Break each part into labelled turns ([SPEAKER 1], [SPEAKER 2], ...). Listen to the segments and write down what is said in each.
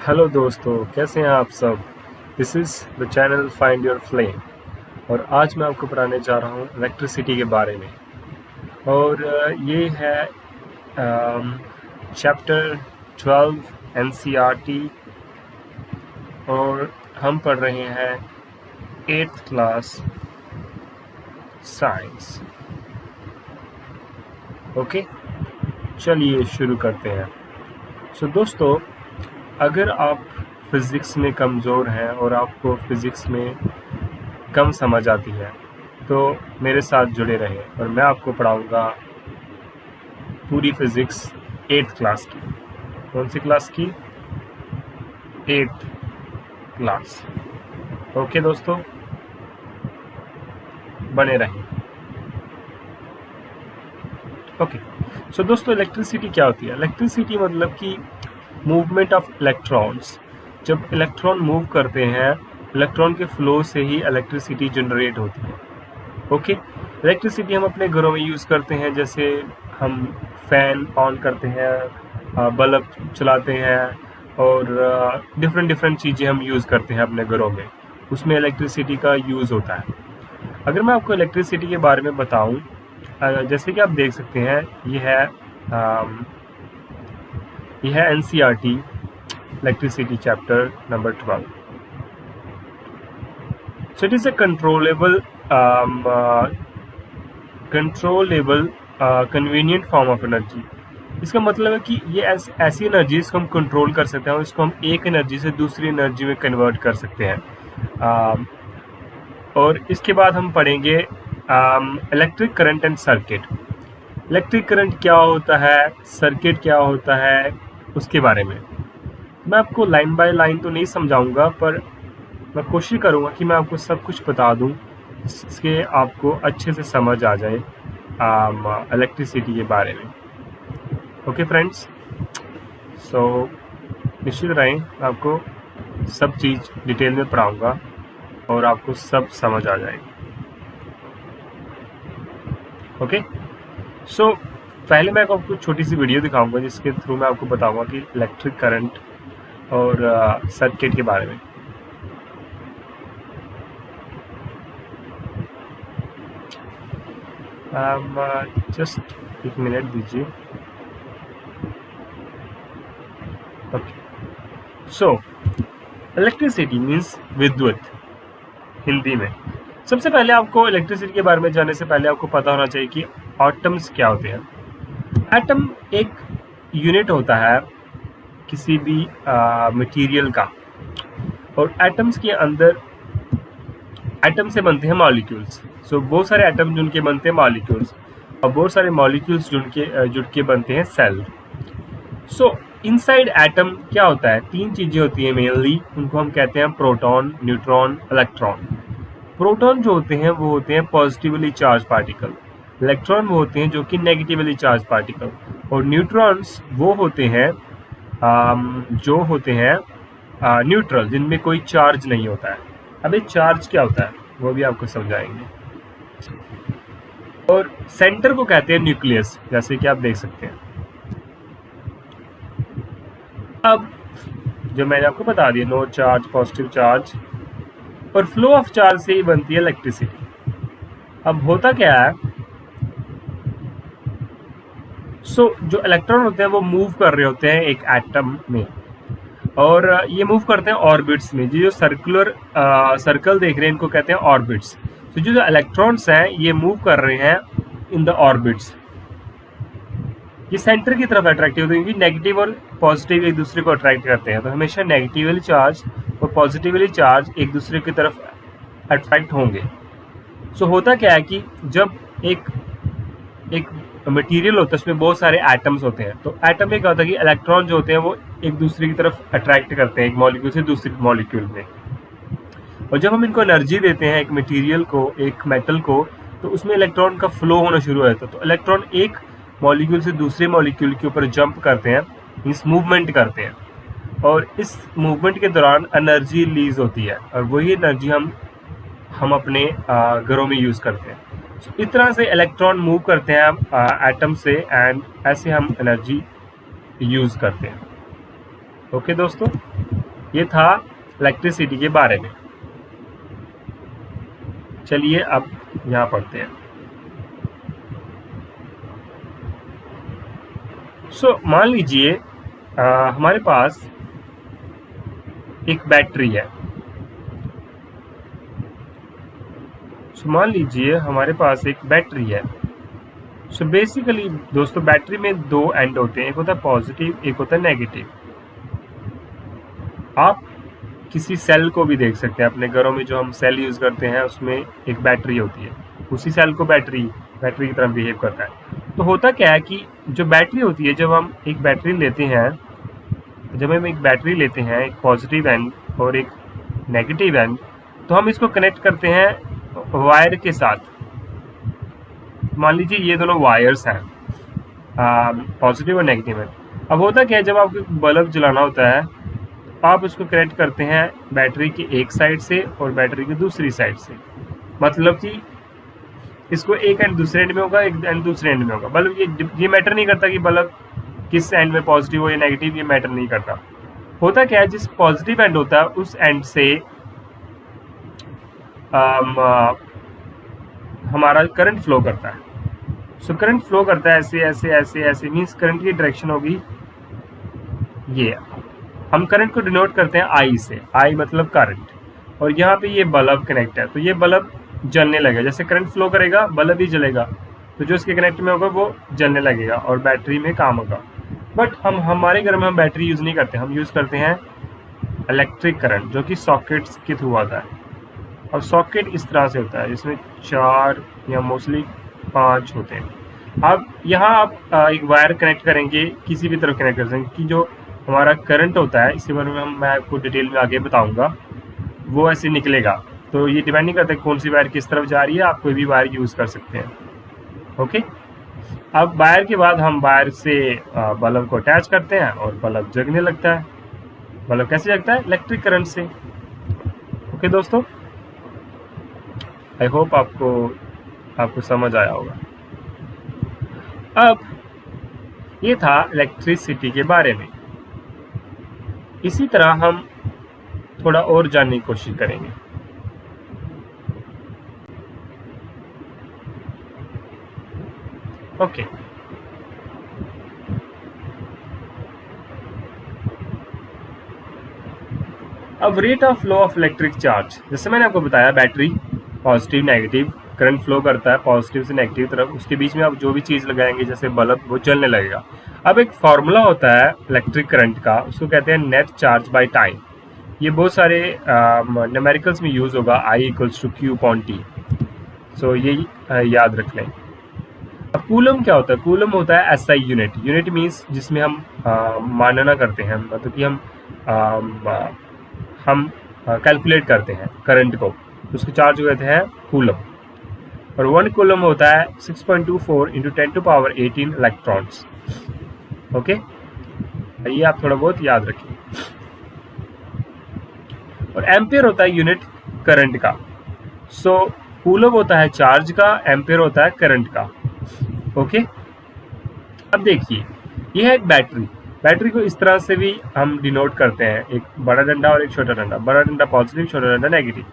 [SPEAKER 1] Hello दोस्तों, कैसे हैं आप सब। This is the channel find your flame. और आज मैं आपको पढ़ाने जा रहा हूँ इलेक्ट्रिसिटी के बारे में। और ये है चैप्टर 12 एनसीईआरटी। और हम पढ़ रहे हैं 8th क्लास साइंस। ओके, चलिए शुरू करते हैं। दोस्तों, अगर आप फिज़िक्स में कमज़ोर हैं और आपको फिज़िक्स में कम समझ आती है तो मेरे साथ जुड़े रहें और मैं आपको पढ़ाऊँगा पूरी फिज़िक्स 8th क्लास की। कौन सी क्लास की? 8th class. ओके दोस्तों, बने रहें। ओके, दोस्तों, इलेक्ट्रिसिटी क्या होती है? इलेक्ट्रिसिटी मतलब कि मूवमेंट ऑफ इलेक्ट्रॉन्स। जब इलेक्ट्रॉन मूव करते हैं, इलेक्ट्रॉन के फ्लो से ही इलेक्ट्रिसिटी जनरेट होती है। ओके, इलेक्ट्रिसिटी हम अपने घरों में यूज़ करते हैं, जैसे हम फैन ऑन करते हैं, बल्ब चलाते हैं और डिफरेंट चीज़ें हम यूज़ करते हैं अपने घरों में, उसमें इलेक्ट्रिसिटी का यूज़ होता है। अगर मैं आपको इलेक्ट्रिसिटी के बारे में बताऊं, जैसे कि आप देख सकते हैं, यह है NCERT electricity chapter number 12। It is a controllable convenient form of energy. इसका मतलब है कि ये ऐसी एनर्जी इसको हम कंट्रोल कर सकते हैं और इसको हम एक एनर्जी से दूसरी एनर्जी में कन्वर्ट कर सकते हैं। और इसके बाद हम पढ़ेंगे electric current and circuit. Electric current क्या होता है, सर्किट क्या होता है, उसके बारे में मैं आपको लाइन बाय लाइन तो नहीं समझाऊंगा, पर मैं कोशिश करूंगा कि मैं आपको सब कुछ बता दूं जिसके आपको अच्छे से समझ आ जाए इलेक्ट्रिसिटी के बारे में। ओके फ्रेंड्स, निश्चित रहें, मैं आपको सब चीज़ डिटेल में पढ़ाऊंगा और आपको सब समझ आ जाएगी। ओके, पहले मैं आपको छोटी सी वीडियो दिखाऊंगा जिसके थ्रू मैं आपको बताऊंगा कि इलेक्ट्रिक करंट और सर्किट के बारे में। जस्ट एक मिनट दीजिए। ओके, इलेक्ट्रिसिटी मीन्स विद्युत हिंदी में। सबसे पहले आपको इलेक्ट्रिसिटी के बारे में जानने से पहले आपको पता होना चाहिए कि एटम्स क्या होते हैं। एटम एक यूनिट होता है किसी भी मटेरियल का, और एटम्स के अंदर एटम से बनते हैं मॉलिक्यूल्स। बहुत सारे एटम जुड़ के बनते हैं मॉलिक्यूल्स, और बहुत सारे मॉलिक्यूल्स जुड़ के बनते हैं सेल। इनसाइड एटम क्या होता है? तीन चीजें होती हैं मेनली, उनको हम कहते हैं प्रोटॉन, न्यूट्रॉन, इलेक्ट्रॉन। प्रोटॉन जो होते हैं वो होते हैं पॉजिटिवली चार्ज पार्टिकल, इलेक्ट्रॉन वो होते हैं जो कि नेगेटिवली चार्ज पार्टिकल, और न्यूट्रॉन्स वो होते हैं जो होते हैं न्यूट्रल, जिनमें कोई चार्ज नहीं होता है। अब ये चार्ज क्या होता है वो भी आपको समझाएंगे। और सेंटर को कहते हैं न्यूक्लियस, जैसे कि आप देख सकते हैं। अब जो मैंने आपको बता दिया, नो चार्ज, पॉजिटिव चार्ज और फ्लो ऑफ चार्ज से ही बनती है इलेक्ट्रिसिटी। अब होता क्या है, जो इलेक्ट्रॉन होते हैं वो मूव कर रहे होते हैं एक एटम में, और ये मूव करते हैं ऑर्बिट्स में। जो सर्कल देख रहे हैं इनको कहते हैं ऑर्बिट्स। जो इलेक्ट्रॉन्स हैं ये मूव कर रहे हैं इन द ऑर्बिट्स। ये सेंटर की तरफ अट्रैक्टिव होते हैं, क्योंकि नेगेटिव और पॉजिटिव एक दूसरे को अट्रैक्ट करते हैं, तो हमेशा नेगेटिवली चार्ज और पॉजिटिवली चार्ज एक दूसरे की तरफ अट्रैक्ट होंगे। होता क्या है कि जब एक मटेरियल होता है उसमें बहुत सारे एटम्स होते हैं, तो एटम में क्या होता है कि इलेक्ट्रॉन जो होते हैं वो एक दूसरे की तरफ अट्रैक्ट करते हैं, एक मॉलिक्यूल से दूसरे मॉलिक्यूल में। और जब हम इनको एनर्जी देते हैं, एक मटेरियल को, एक मेटल को, तो उसमें इलेक्ट्रॉन का फ्लो होना शुरू हो जाता है। तो इलेक्ट्रॉन एक मॉलिक्यूल से दूसरे मॉलिक्यूल के ऊपर जंप करते हैं, इस मूवमेंट करते हैं, और इस मूवमेंट के दौरान एनर्जी रिलीज होती है, और वही एनर्जी हम अपने घरों में यूज़ करते हैं। इस तरह से इलेक्ट्रॉन मूव करते हैं एटम से, एंड ऐसे हम एनर्जी यूज़ करते हैं। ओके दोस्तों। ये था इलेक्ट्रिसिटी के बारे में। चलिए अब यहाँ पढ़ते हैं। मान लीजिए हमारे पास एक बैटरी है। मान लीजिए हमारे पास एक बैटरी है। बेसिकली दोस्तों बैटरी में दो एंड होते हैं, एक होता है पॉजिटिव, एक होता है नेगेटिव। आप किसी सेल को भी देख सकते हैं अपने घरों में, जो हम सेल यूज करते हैं उसमें एक बैटरी होती है, उसी सेल को बैटरी की तरह बिहेव करता है। तो होता क्या है कि जो बैटरी होती है, जब हम एक बैटरी लेते हैं, एक पॉजिटिव एंड और एक नेगेटिव एंड, तो हम इसको कनेक्ट करते हैं वायर के साथ। मान लीजिए ये दोनों वायर्स हैं, पॉजिटिव और नेगेटिव एंड। अब होता क्या है, जब आपको बल्ब जलाना होता है आप उसको कनेक्ट करते हैं बैटरी की एक साइड से और बैटरी की दूसरी साइड से। मतलब कि इसको एक एंड दूसरे एंड में होगा, एक एंड दूसरे एंड में होगा। बल्ब ये मैटर नहीं करता कि बल्ब किस एंड में पॉजिटिव हो या नेगेटिव, ये मैटर नहीं करता। होता क्या है, जिस पॉजिटिव एंड होता है उस एंड से हमारा करंट फ्लो करता है। करंट फ्लो करता है ऐसे ऐसे ऐसे ऐसे, मीन्स करंट की डायरेक्शन होगी ये। हम करंट को डिनोट करते हैं आई से, आई मतलब करंट, और यहाँ पे ये बल्ब कनेक्ट है, तो ये बल्ब जलने लगेगा। जैसे करंट फ्लो करेगा बल्ब ही जलेगा, तो जो इसके कनेक्ट में होगा वो जलने लगेगा और बैटरी में काम होगा। बट हमारे घर में हम बैटरी यूज़ नहीं करते, हम यूज़ करते हैं इलेक्ट्रिक करंट, जो कि सॉकेट्स के थ्रू आता है। और सॉकेट इस तरह से होता है जिसमें 4 या मोस्टली 5 होते हैं। अब यहाँ आप एक वायर कनेक्ट करेंगे, किसी भी तरफ कनेक्ट कर सकेंगे कि जो हमारा करंट होता है, इसके बारे में मैं आपको डिटेल में आगे बताऊंगा, वो ऐसे निकलेगा। तो ये डिपेंड नहीं करता कौन सी वायर किस तरफ जा रही है, आप कोई भी वायर यूज़ कर सकते हैं। ओके, अब वायर के बाद हम वायर से बल्ब को अटैच करते हैं और बल्ब जगने लगता है। बल्ब कैसे जगता है? इलेक्ट्रिक करंट से। ओके दोस्तों, आई होप आपको समझ आया होगा। अब ये था इलेक्ट्रिसिटी के बारे में। इसी तरह हम थोड़ा और जानने की कोशिश करेंगे। ओके, अब rate of flow of electric charge, जैसे मैंने आपको बताया battery positive negative current flow करता है पॉजिटिव से नेगेटिव तरफ, उसके बीच में आप जो भी चीज़ लगाएंगे जैसे बल्ब, वो जलने लगेगा। अब एक फार्मूला होता है इलेक्ट्रिक करंट का, उसको कहते हैं नेट चार्ज बाय टाइम। ये बहुत सारे न्यूमेरिकल्स में यूज़ होगा, I = Q/T। सो ये याद रख लें। अब कूलम क्या होता है? कूलम होता है SI यूनिट। यूनिट मीन्स जिसमें हम मानना करते हैं, मतलब कि हम कैलकुलेट करते हैं करंट को, उसके चार्ज कहते हैं कूलम। और 1 कूलम होता है 6.24 × 10⁻18 इलेक्ट्रॉन्स। ओके, ये आप थोड़ा बहुत याद रखिए। और एम्पियर होता है यूनिट करंट का। कूलम होता है चार्ज का, एम्पियर होता है करंट का। ओके, अब देखिए ये है एक बैटरी। बैटरी को इस तरह से भी हम डिनोट करते हैं, एक बड़ा डंडा और एक छोटा डंडा। बड़ा डंडा पॉजिटिव, छोटा डंडा नेगेटिव,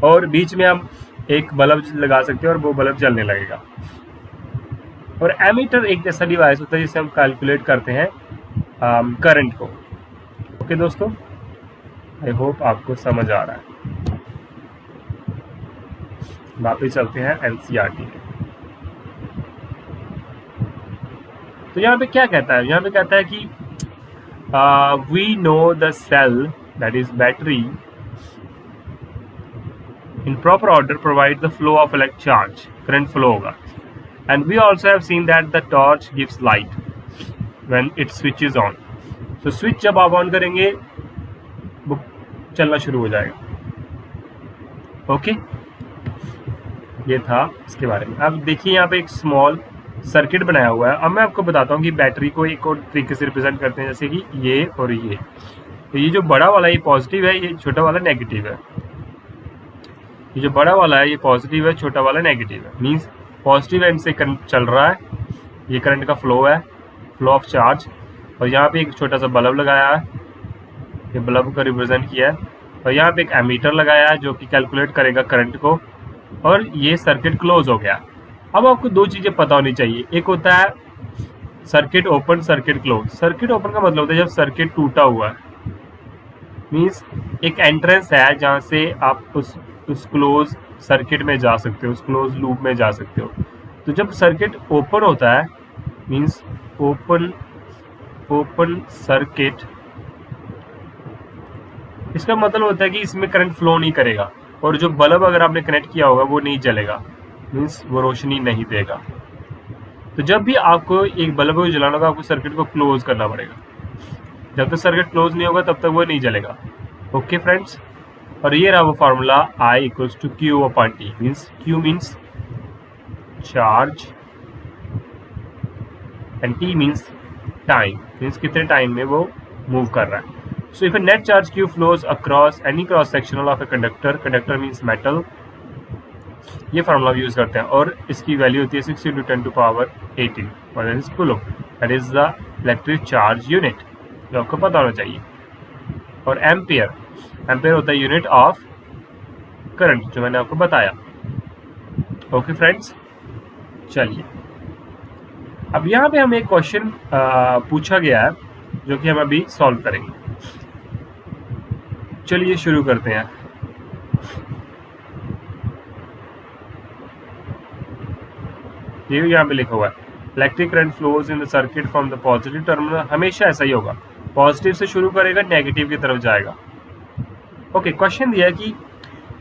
[SPEAKER 1] और बीच में हम एक बल्ब लगा सकते हैं और वो बल्ब जलने लगेगा। और एमीटर एक ऐसा डिवाइस होता है जिससे हम कैलकुलेट करते हैं करंट को। ओके दोस्तों, आई होप आपको समझ आ रहा है। वापस चलते हैं NCERT में। तो यहाँ पे क्या कहता है? यहाँ पे कहता है कि we know the cell that is battery in proper order provide the flow of electric charge, current flow होगा। And we also have seen that the torch gives light when it switches on. So switch जब आप on करेंगे वो चलना शुरू हो जाएगा। Okay, ये था इसके बारे में। अब देखिए यहाँ पे एक स्मॉल सर्किट बनाया हुआ है। अब मैं आपको बताता हूँ कि बैटरी को एक और तरीके से रिप्रेजेंट करते हैं, जैसे कि ये और ये। तो ये जो बड़ा वाला ये पॉजिटिव है, ये छोटा वाला नेगेटिव है। ये जो बड़ा वाला है ये पॉजिटिव है, छोटा वाला नेगेटिव है। मींस पॉजिटिव एंड से करंट चल रहा है, ये करंट का फ्लो है, फ्लो ऑफ चार्ज। और यहाँ पे एक छोटा सा बल्ब लगाया है ये बल्ब को रिप्रेजेंट किया है, और यहाँ पे एक एमीटर लगाया है जो कि कैलकुलेट करेगा करंट को, और ये सर्किट क्लोज हो गया। अब आपको दो चीज़ें पता होनी चाहिए, एक होता है circuit open, circuit close. Circuit open का मतलब होता है जब सर्किट टूटा हुआ है, मीन्स एक एंट्रेंस है जहाँ से आप उस क्लोज सर्किट में जा सकते हो, उस क्लोज लूप में जा सकते हो। तो जब सर्किट ओपन होता है, मीन्स ओपन सर्किट, इसका मतलब होता है कि इसमें करंट फ्लो नहीं करेगा, और जो बल्ब अगर आपने कनेक्ट किया होगा वो नहीं जलेगा, मीन्स वो रोशनी नहीं देगा। तो जब भी आपको एक बल्ब को जलाना होगा, आपको सर्किट को क्लोज करना पड़ेगा। जब तक सर्किट क्लोज नहीं होगा तब तक वो नहीं जलेगा। ओके फ्रेंड्स, और ये रहा वो formula I equals to Q upon T, means Q means charge and T means time, means कितने टाइम में वो मूव कर रहा है। So if a net charge Q flows across any cross sectional of a conductor means metal, ये formula use करते हैं, और इसकी वैल्यू होती है 60 × 10⁻18 और that is coulomb, that is the electric charge unit, जो आपको पता होना चाहिए। और एम्पियर, एम्पियर होता है यूनिट ऑफ करंट, जो मैंने आपको बताया। ओके फ्रेंड्स, चलिए अब यहाँ पे हमें एक क्वेश्चन पूछा गया है जो कि हम अभी सॉल्व करेंगे। चलिए शुरू करते हैं। ये यहाँ पे लिखा हुआ है electric current flows in the circuit from the positive terminal, हमेशा ऐसा ही होगा, पॉजिटिव से शुरू करेगा नेगेटिव की तरफ जाएगा। ओके, क्वेश्चन दिया है कि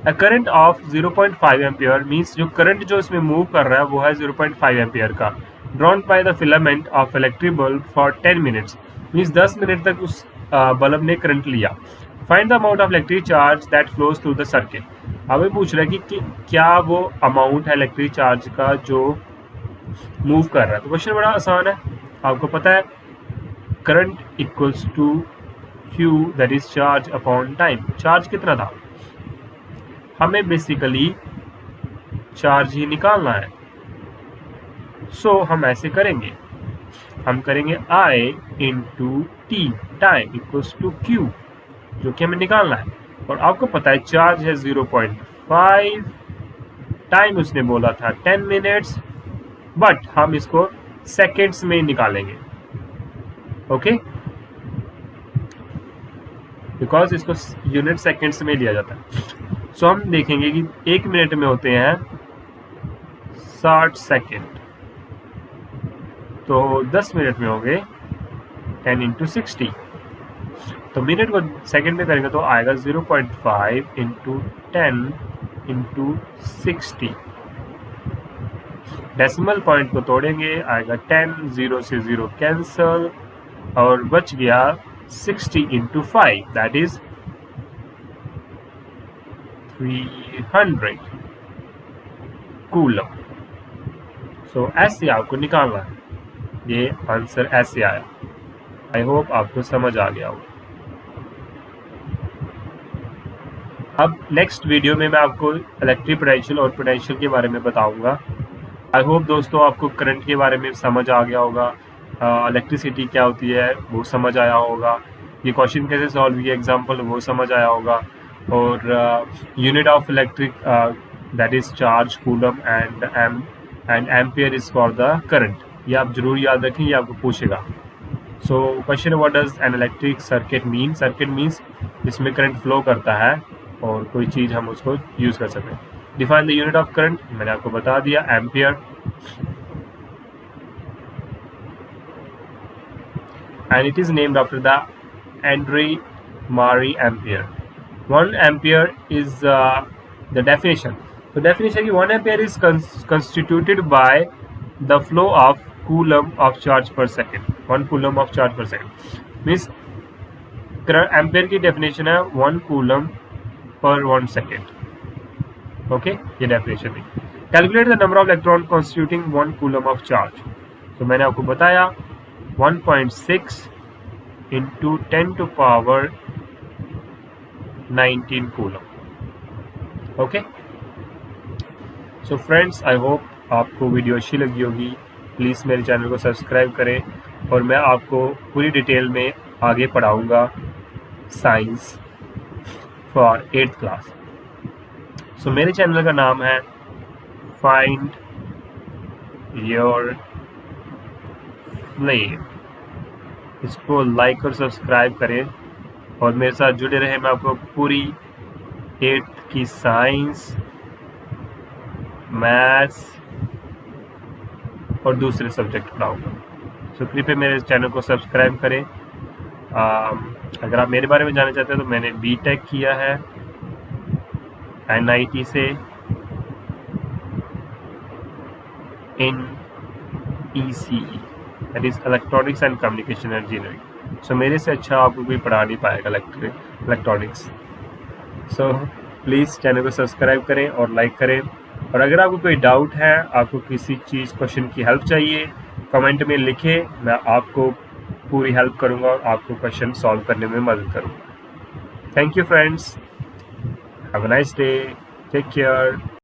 [SPEAKER 1] a current of 0.5 ampere, means जो करंट जो इसमें मूव कर रहा है वो है 0.5 एम्पियर का, drawn by the filament of electric bulb for 10 minutes, means 10 minute तक उस बल्ब ने करंट लिया। Find the amount of electric charge that flows through the circuit. अब ये पूछ रहा है कि क्या वो अमाउंट है इलेक्ट्रिक चार्ज का जो मूव कर रहा है। तो क्वेश्चन बड़ा आसान है, आपको पता है current equals to Q that is charge upon time. Charge कितना था, हमें बेसिकली चार्ज ही निकालना है। सो हम ऐसे करेंगे, हम करेंगे I into T, time equals to Q, जो कि हमें निकालना है। और आपको पता है चार्ज है 0.5, टाइम उसने बोला था 10 मिनट्स, बट हम इसको सेकेंड्स में निकालेंगे। ओके, बिकॉज इसको यूनिट सेकेंड्स में लिया जाता है। सो हम देखेंगे कि 1 मिनट में होते हैं 60 सेकेंड, तो 10 मिनट में हो गए 10 इंटू 60, तो मिनट को सेकेंड में करेंगे तो आएगा 0.5 इंटू 10 इंटू 60। डेसिमल पॉइंट को तोड़ेंगे, आएगा 10, 0 से 0 कैंसल, और बच गया 60 इंटू 5, दैट इज 300 कूलम। सो ऐसे आपको निकालना है, ये आंसर ऐसे आया। आई होप आपको समझ आ गया होगा। अब नेक्स्ट वीडियो में मैं आपको इलेक्ट्रिक पोटेंशियल और पोटेंशियल के बारे में बताऊंगा। आई होप दोस्तों आपको करंट के बारे में समझ आ गया होगा, इलेक्ट्रिसिटी क्या होती है वो समझ आया होगा, ये क्वेश्चन कैसे सॉल्व किया एग्जाम्पल वो समझ आया होगा, और unit of electric that is charge coulomb and ampere is for the current, ये आप जरूर याद रखें, ये आपको पूछेगा। So question what does an electric circuit mean, circuit means जिसमें करंट फ्लो करता है और कोई चीज़ हम उसको यूज़ कर सकते हैं। Define the unit of current, मैंने आपको बता दिया ampere, and it is named after the Andre Marie Ampere. 1 ampere is the definition. So definition की 1 ampere is constituted by the flow of coulomb of charge per second. 1 coulomb of charge per second. Means ampere की definition है 1 coulomb per 1 second. Okay, ये definition थी। Calculate the number of electron constituting 1 coulomb of charge. तो मैंने आपको बताया 1.6 into 10 to power 19 coulomb. Okay, so friends I hope आपको video अच्छी लगी होगी। प्लीज़ मेरे चैनल को सब्सक्राइब करें, और मैं आपको पूरी डिटेल में आगे पढ़ाऊँगा साइंस फॉर 8th क्लास। सो मेरे चैनल का नाम है फाइंड योर फ्लेम। इसको लाइक और सब्सक्राइब करें और मेरे साथ जुड़े रहें। मैं आपको पूरी 8th की साइंस, मैथ्स और दूसरे सब्जेक्ट पढ़ाऊँगा। सो कृपया मेरे चैनल को सब्सक्राइब करें। अगर आप मेरे बारे में जानना चाहते हैं तो मैंने बीटेक किया है NIT से in ECE, that is electronics and communication engineering. So मेरे से अच्छा आपको कोई पढ़ा नहीं पाएगा इलेक्ट्रॉनिक्स। सो प्लीज़ चैनल को सब्सक्राइब करें और लाइक करें। और अगर आपको कोई डाउट है, आपको किसी चीज़ क्वेश्चन की हेल्प चाहिए, कमेंट में लिखें। मैं आपको पूरी हेल्प करूंगा और आपको क्वेश्चन सॉल्व करने में मदद करूंगा। Thank you friends, have a nice day, take care.